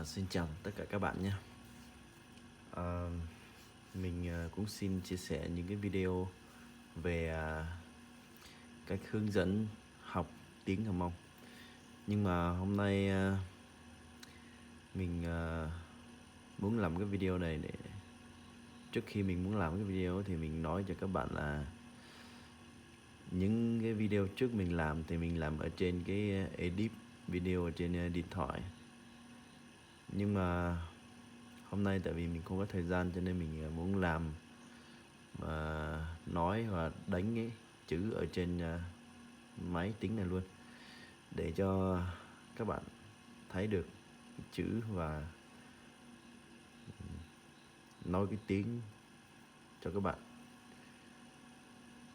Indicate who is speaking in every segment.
Speaker 1: Xin chào tất cả các bạn nhé. Mình cũng xin chia sẻ những cái video về cách hướng dẫn học tiếng Hàn Mông. Nhưng mà hôm nay mình muốn làm cái video này để trước khi mình muốn làm cái video thì mình nói cho các bạn là những cái video trước mình làm thì mình làm ở trên cái edit video ở trên điện thoại. Nhưng mà hôm nay tại vì mình không có thời gian cho nên mình muốn làm và nói và đánh cái chữ ở trên máy tính này luôn để cho các bạn thấy được chữ và nói cái tiếng cho các bạn,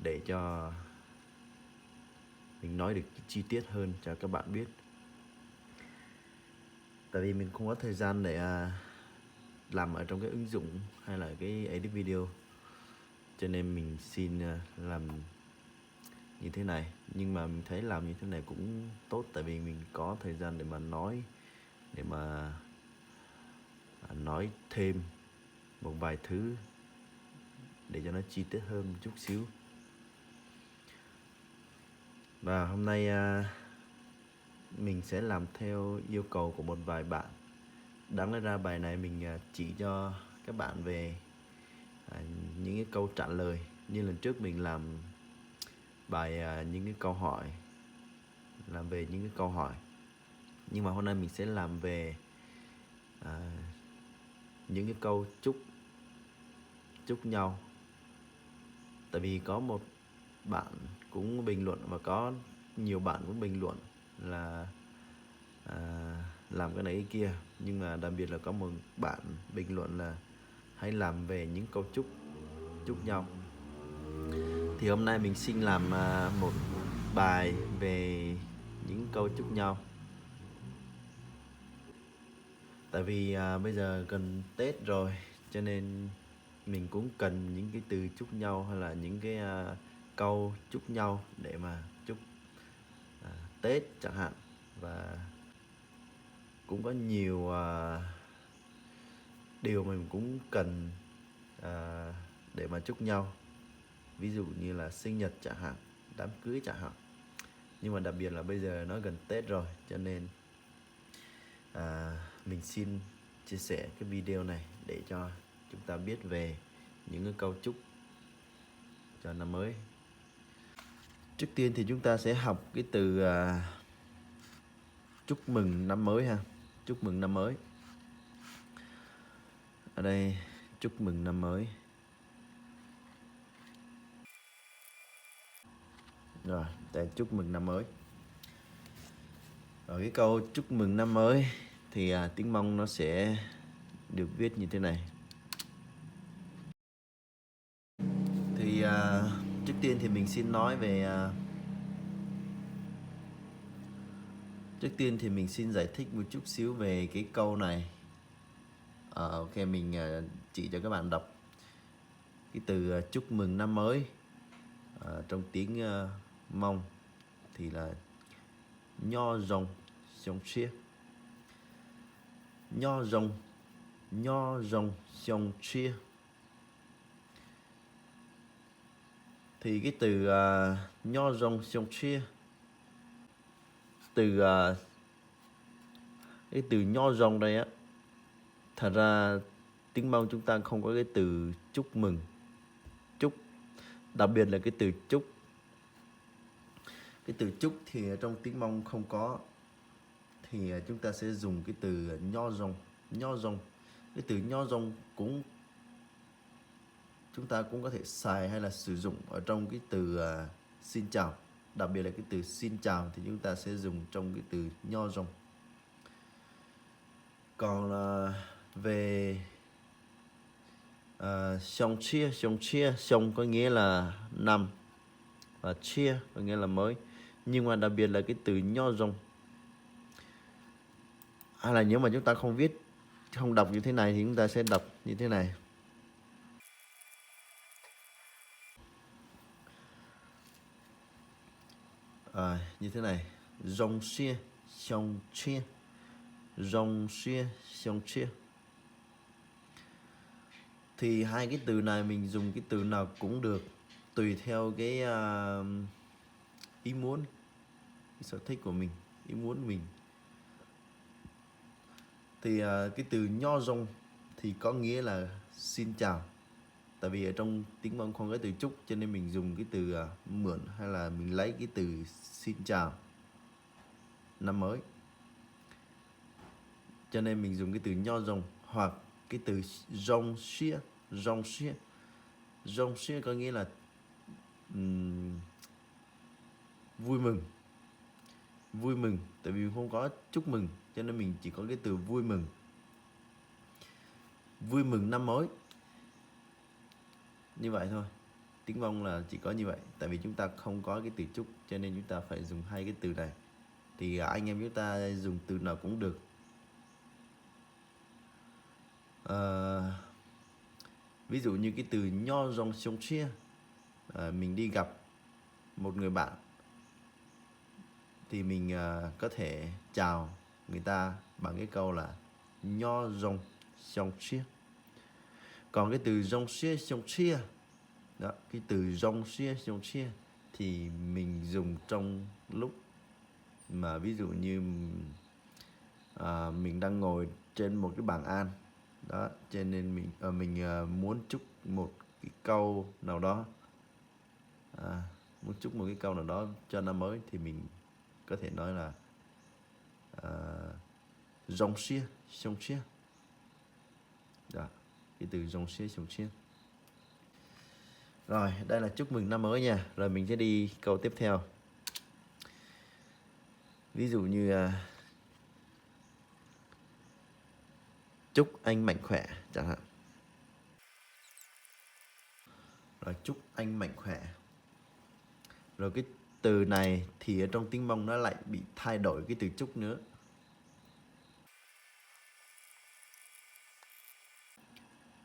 Speaker 1: để cho mình nói được chi tiết hơn cho các bạn biết. Tại vì mình không có thời gian để làm ở trong cái ứng dụng hay là cái edit video, cho nên mình xin làm như thế này. Nhưng mà mình thấy làm như thế này cũng tốt, tại vì mình có thời gian để mà nói, để mà nói thêm một vài thứ để cho nó chi tiết hơn một chút xíu. Và hôm nay mình sẽ làm theo yêu cầu của một vài bạn. Đáng lẽ ra bài này mình chỉ cho các bạn về những cái câu trả lời. Như lần trước mình làm bài những cái câu hỏi, làm về những cái câu hỏi. Nhưng mà hôm nay mình sẽ làm về những cái câu chúc nhau. Tại vì có một bạn cũng bình luận và có nhiều bạn cũng bình luận là làm cái này cái kia. Nhưng mà đặc biệt là có một bạn bình luận là hãy làm về những câu chúc nhau. Thì hôm nay mình xin làm một bài về những câu chúc nhau. Tại vì bây giờ gần Tết rồi, cho nên mình cũng cần những cái từ chúc nhau hay là những cái câu chúc nhau để mà chúc Tết chẳng hạn. Và cũng có nhiều điều mình cũng cần để mà chúc nhau, ví dụ như là sinh nhật chẳng hạn, đám cưới chẳng hạn. Nhưng mà đặc biệt là bây giờ nó gần Tết rồi, cho nên mình xin chia sẻ cái video này để cho chúng ta biết về những cái câu chúc cho năm mới. Trước tiên thì chúng ta sẽ học cái từ chúc mừng năm mới ha. Chúc mừng năm mới. Ở đây chúc mừng năm mới. Rồi, để chúc mừng năm mới. Rồi cái câu chúc mừng năm mới thì tiếng Mông nó sẽ được viết như thế này. Thì trước tiên thì mình xin nói về trước tiên thì mình xin giải thích một chút xíu về cái câu này. Ok, mình chỉ cho các bạn đọc cái từ chúc mừng năm mới trong tiếng Mông thì là nho rồng xiong chia. Nho rồng xiong chia. Thì cái từ nho rồng xiong chia, cái từ nho rồng đây á, thật ra tiếng Mông chúng ta không có cái từ chúc mừng, chúc, đặc biệt là cái từ chúc. Cái từ chúc thì trong tiếng Mông không có, thì chúng ta sẽ dùng cái từ nho rồng. Cái từ nho rồng cũng chúng ta cũng có thể xài hay là sử dụng ở trong cái từ xin chào. Đặc biệt là cái từ xin chào thì chúng ta sẽ dùng trong cái từ nho rồng. Còn về xiong chia, xiong có nghĩa là năm và chia có nghĩa là mới. Nhưng mà đặc biệt là cái từ nho rồng, hay là nếu mà chúng ta không viết, không đọc như thế này thì chúng ta sẽ đọc như thế này. Như thế này, rồng chia, xiong chia. rong xia xiong chia. Thì hai cái từ này mình dùng cái từ nào cũng được, tùy theo cái ý muốn, cái sở thích của mình, ý muốn mình. Thì cái từ nho rong thì có nghĩa là xin chào. Tại vì ở trong tiếng Mông không có từ chúc, cho nên mình dùng cái từ mượn, hay là mình lấy cái từ xin chào năm mới, cho nên mình dùng cái từ nho rong. Hoặc cái từ rong xia. Rong xia, rong xia có nghĩa là vui mừng. Vui mừng, tại vì mình không có chúc mừng, cho nên mình chỉ có cái từ vui mừng. Vui mừng năm mới, như vậy thôi. Tiếng Mông là chỉ có như vậy, tại vì chúng ta không có cái từ chúc, cho nên chúng ta phải dùng hai cái từ này. Thì anh em chúng ta dùng từ nào cũng được. Ví dụ như cái từ nho rong xiong chia, mình đi gặp một người bạn thì mình có thể chào người ta bằng cái câu là nho rong xiong chia. Còn cái từ rong xia xiong chia đó, cái từ rong xia xiong chia thì mình dùng trong lúc mà ví dụ như mình đang ngồi trên một cái bàn ăn đó, cho nên mình muốn chúc một cái câu nào đó, muốn chúc một cái câu nào đó cho năm mới, thì mình có thể nói là rong xia xiong chia đó, cái từ rong xia xiong chia. Rồi, đây là chúc mừng năm mới nha. Rồi mình sẽ đi câu tiếp theo. Ví dụ như chúc anh mạnh khỏe chẳng hạn. Rồi chúc anh mạnh khỏe. Rồi cái từ này thì ở trong tiếng Mông nó lại bị thay đổi cái từ chúc nữa.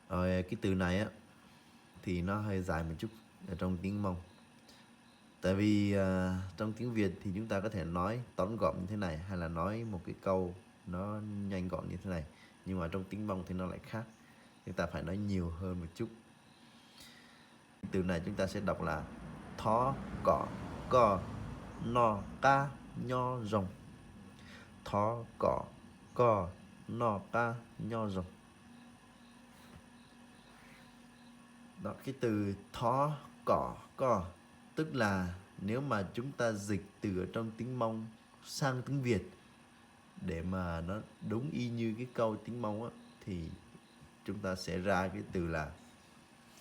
Speaker 1: Rồi cái từ này á thì nó hơi dài một chút ở trong tiếng Mông. Tại vì trong tiếng Việt thì chúng ta có thể nói tóm gọn như thế này, hay là nói một cái câu nó nhanh gọn như thế này. Nhưng mà trong tiếng Mông thì nó lại khác, chúng ta phải nói nhiều hơn một chút. Từ này chúng ta sẽ đọc là thó cỏ co no ca nho rồng. Thó cỏ co no ca nho rồng. Đó, cái từ thó cỏ co tức là nếu mà chúng ta dịch từ ở trong tiếng Mông sang tiếng Việt để mà nó đúng y như cái câu tiếng Mông á, thì chúng ta sẽ ra cái từ là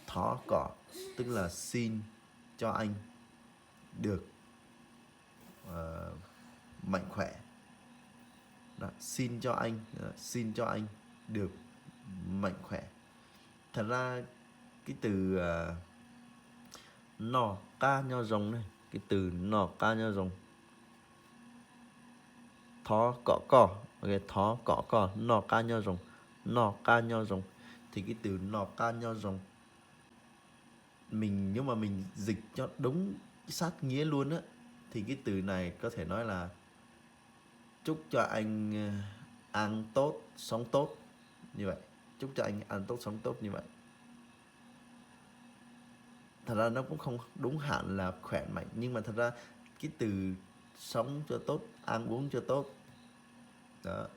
Speaker 1: thó cỏ, tức là xin cho anh được mạnh khỏe. Đó, xin cho anh được mạnh khỏe. Thật ra cái từ nọ ca nho rồng này, cái từ nọ ca nho rồng, thó cỏ cỏ, ok, thó cỏ cỏ nọ ca nho rồng, nọ ca nho rồng, thì cái từ nọ ca nho rồng mình, nếu mà mình dịch cho đúng sát nghĩa luôn á, thì cái từ này có thể nói là chúc cho anh ăn tốt, sống tốt, như vậy. Chúc cho anh ăn tốt, sống tốt như vậy. Thật ra nó cũng không đúng hạn là khỏe mạnh, nhưng mà thật ra cái từ sống cho tốt, ăn uống cho tốt đó,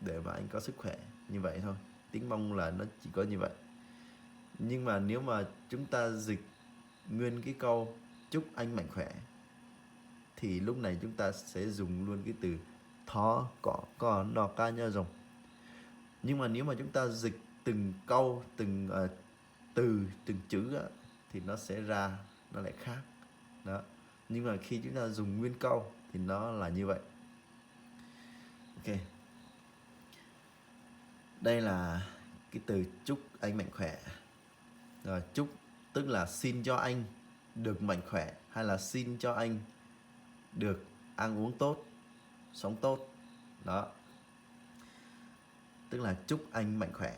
Speaker 1: để mà anh có sức khỏe, như vậy thôi. Tiếng Mông là nó chỉ có như vậy. Nhưng mà nếu mà chúng ta dịch nguyên cái câu chúc anh mạnh khỏe, thì lúc này chúng ta sẽ dùng luôn cái từ thó cỏ co no ca nho rồng. Nhưng mà nếu mà chúng ta dịch từng câu, từng từ, từng chữ thì nó sẽ ra, nó lại khác đó. Nhưng mà khi chúng ta dùng nguyên câu thì nó là như vậy. Ok, đây là cái từ chúc anh mạnh khỏe. Rồi, chúc tức là xin cho anh được mạnh khỏe, hay là xin cho anh được ăn uống tốt, sống tốt đó, tức là chúc anh mạnh khỏe.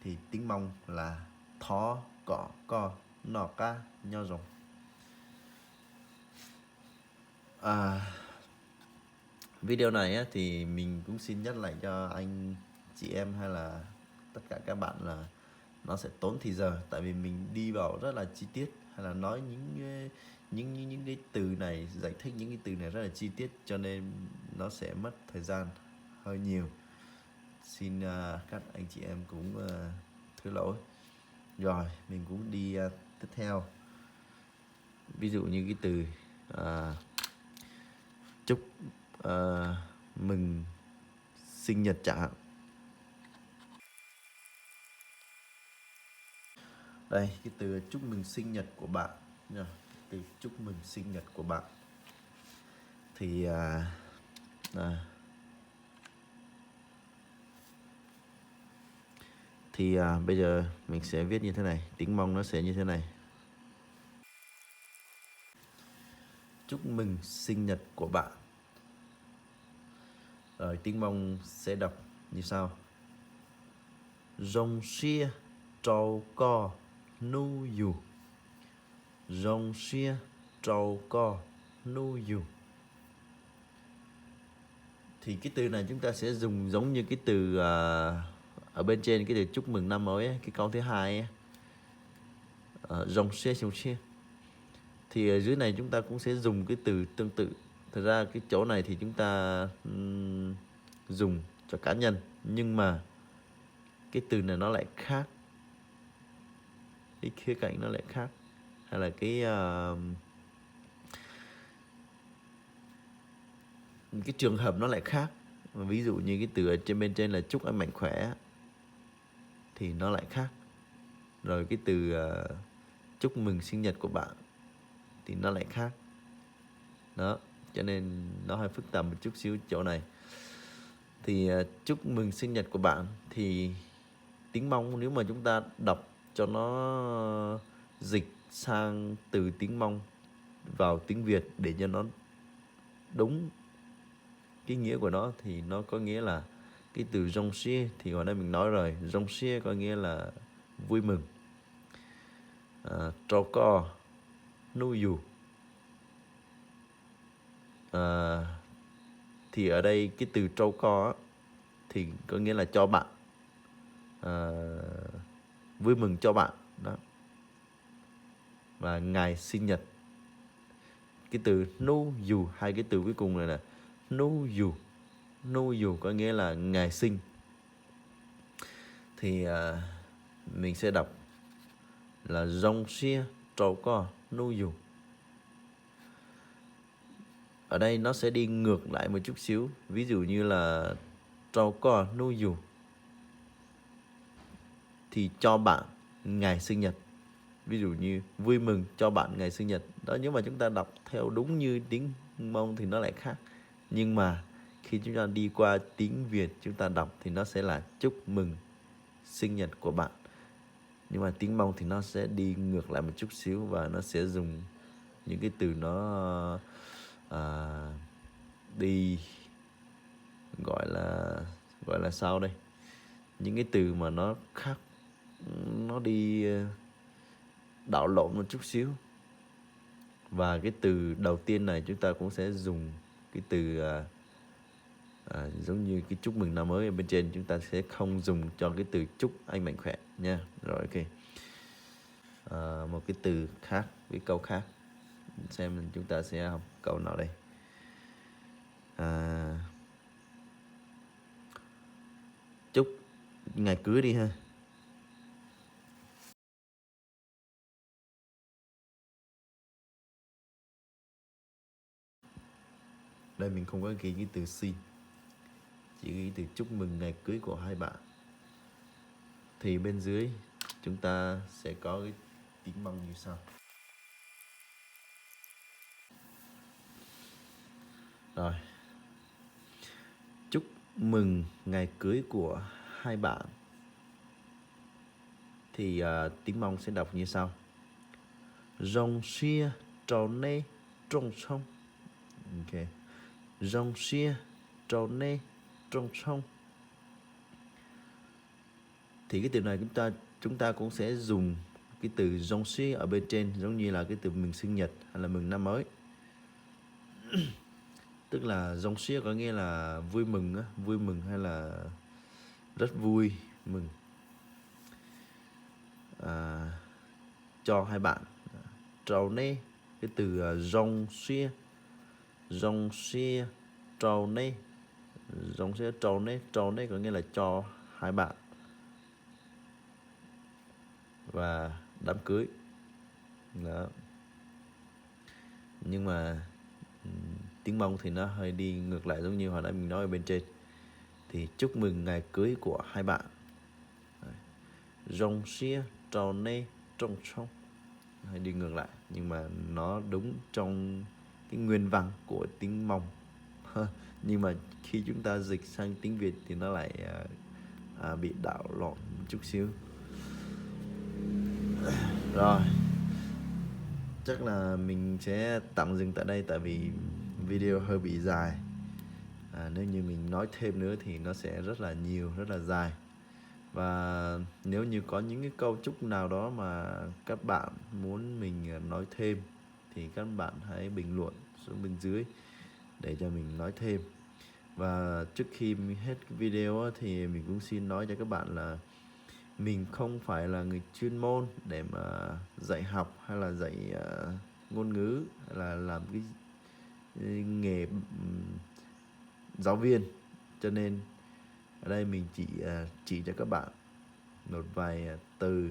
Speaker 1: Thì tiếng Mông là thó cỏ co nọ ca nho rồng. Video này á, thì mình cũng xin nhắc lại cho anh chị em hay là tất cả các bạn là nó sẽ tốn thời giờ, tại vì mình đi vào rất là chi tiết hay là nói những cái từ này, giải thích những cái từ này rất là chi tiết, cho nên nó sẽ mất thời gian hơi nhiều. Xin các anh chị em cũng thứ lỗi. Rồi mình cũng đi tiếp theo. Ví dụ như cái từ chúc mừng sinh nhật chẳng hạn. Đây, cái từ chúc mừng sinh nhật của bạn nha. Từ chúc mừng sinh nhật của bạn thì bây giờ mình sẽ viết như thế này, tiếng Mông nó sẽ như thế này. Chúc mừng sinh nhật của bạn. Rồi tiếng Mông sẽ đọc như sau. Rong xia trâu co nu yu. Rong xia trâu co nu yu. Thì cái từ này chúng ta sẽ dùng giống như cái từ ở bên trên, cái từ chúc mừng năm mới ấy, cái câu thứ hai rong xia rong xia. Thì ở dưới này chúng ta cũng sẽ dùng cái từ tương tự. Thật ra cái chỗ này thì chúng ta dùng cho cá nhân, nhưng mà cái từ này nó lại khác, cái khía cạnh nó lại khác, hay là cái trường hợp nó lại khác. Ví dụ như cái từ ở trên bên trên là chúc anh mạnh khỏe thì nó lại khác. Rồi cái từ chúc mừng sinh nhật của bạn thì nó lại khác. Đó, cho nên nó hơi phức tạp một chút xíu chỗ này. Thì chúc mừng sinh nhật của bạn thì tiếng Mông, nếu mà chúng ta đọc cho nó dịch sang từ tiếng Mông vào tiếng Việt để cho nó đúng cái nghĩa của nó, thì nó có nghĩa là cái từ rong xia thì hồi nãy mình nói rồi, rong xia có nghĩa là vui mừng. Trâu co nu yu thì ở đây cái từ trâu co thì có nghĩa là cho bạn, vui mừng cho bạn đó. Và ngày sinh nhật, cái từ nu yu, hai cái từ cuối cùng này là nu yu có nghĩa là ngày sinh. Thì mình sẽ đọc là rong xia trâu co nu yu. Ở đây nó sẽ đi ngược lại một chút xíu. Ví dụ như là trâu co nu yu thì cho bạn ngày sinh nhật. Ví dụ như vui mừng cho bạn ngày sinh nhật. Đó, nếu mà chúng ta đọc theo đúng như tiếng Mông thì nó lại khác. Nhưng mà khi chúng ta đi qua tiếng Việt chúng ta đọc thì nó sẽ là chúc mừng sinh nhật của bạn. Nhưng mà tiếng Mông thì nó sẽ đi ngược lại một chút xíu, và nó sẽ dùng những cái từ nó đi gọi là sao đây, những cái từ mà nó khác, nó đi đảo lộn một chút xíu. Và cái từ đầu tiên này chúng ta cũng sẽ dùng cái từ giống như cái chúc mừng năm mới ở bên trên, chúng ta sẽ không dùng cho cái từ chúc anh mạnh khỏe nha. Rồi ok. Một cái từ khác, cái câu khác, xem chúng ta sẽ học câu nào đây. Chúc ngày cưới đi ha. Đây mình không có ghi cái từ xin, chỉ ghi từ chúc mừng ngày cưới của hai bạn. Thì bên dưới chúng ta sẽ có cái tiếng Mông như sau. Rồi, chúc mừng ngày cưới của hai bạn thì tiếng Mông sẽ đọc như sau. Rong xia trâu nê trong sông. Ok. Rong xia trâu nê trong sông. Thì cái từ này chúng ta cũng sẽ dùng cái từ rong xia ở bên trên, giống như là cái từ mừng sinh nhật hay là mừng năm mới. tức là rong xia có nghĩa là vui mừng á, vui mừng hay là rất vui mừng cho hai bạn. Trầu nê, cái từ rong xia trầu nê, rong xia trầu nê có nghĩa là cho hai bạn và đám cưới đó. Nhưng mà tiếng Mông thì nó hơi đi ngược lại, giống như hồi nãy mình nói ở bên trên, thì chúc mừng ngày cưới của hai bạn. Rong xia trầu nê trong trong, hay đi ngược lại, nhưng mà nó đúng trong cái nguyên văn của tiếng Mông. Nhưng mà khi chúng ta dịch sang tiếng Việt thì nó lại bị đảo lộn một chút xíu. Rồi, chắc là mình sẽ tạm dừng tại đây, tại vì video hơi bị dài. Nếu như mình nói thêm nữa thì nó sẽ rất là nhiều, rất là dài. Và nếu như có những cái câu chúc nào đó mà các bạn muốn mình nói thêm thì các bạn hãy bình luận xuống bên dưới để cho mình nói thêm. Và trước khi hết video thì mình cũng xin nói cho các bạn là mình không phải là người chuyên môn để mà dạy học hay là dạy ngôn ngữ hay là làm cái nghề giáo viên, cho nên ở đây mình chỉ cho các bạn một vài từ,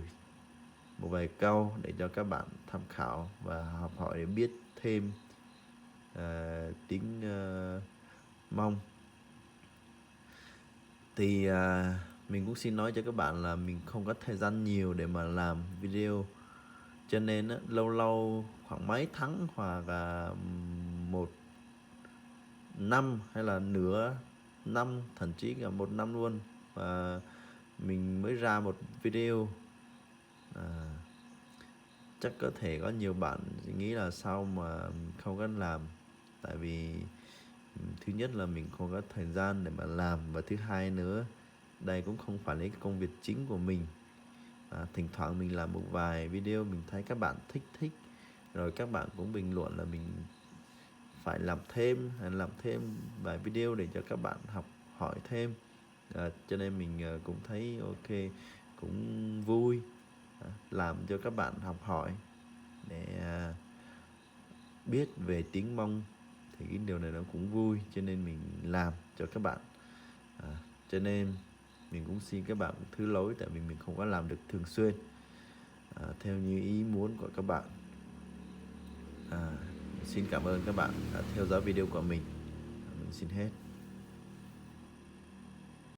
Speaker 1: một vài câu để cho các bạn tham khảo và học hỏi để biết thêm tiếng Mông. Thì mình cũng xin nói cho các bạn là mình không có thời gian nhiều để mà làm video, cho nên lâu lâu khoảng mấy tháng hoặc là một năm hay là nửa năm, thậm chí cả một năm luôn, và mình mới ra một video. Chắc có thể có nhiều bạn nghĩ là sao mà không có làm, tại vì thứ nhất là mình không có thời gian để mà làm, và thứ hai nữa đây cũng không phải là cái công việc chính của mình. Thỉnh thoảng mình làm một vài video mình thấy các bạn thích rồi các bạn cũng bình luận là mình phải làm thêm, hay làm thêm vài video để cho các bạn học hỏi thêm. Cho nên mình cũng thấy ok, cũng vui làm cho các bạn học hỏi để biết về tiếng Mông, thì cái điều này nó cũng vui, cho nên mình làm cho các bạn. Cho nên mình cũng xin các bạn thứ lỗi, tại vì mình không có làm được thường xuyên theo như ý muốn của các bạn. Xin cảm ơn các bạn đã theo dõi video của mình. Mình xin hết.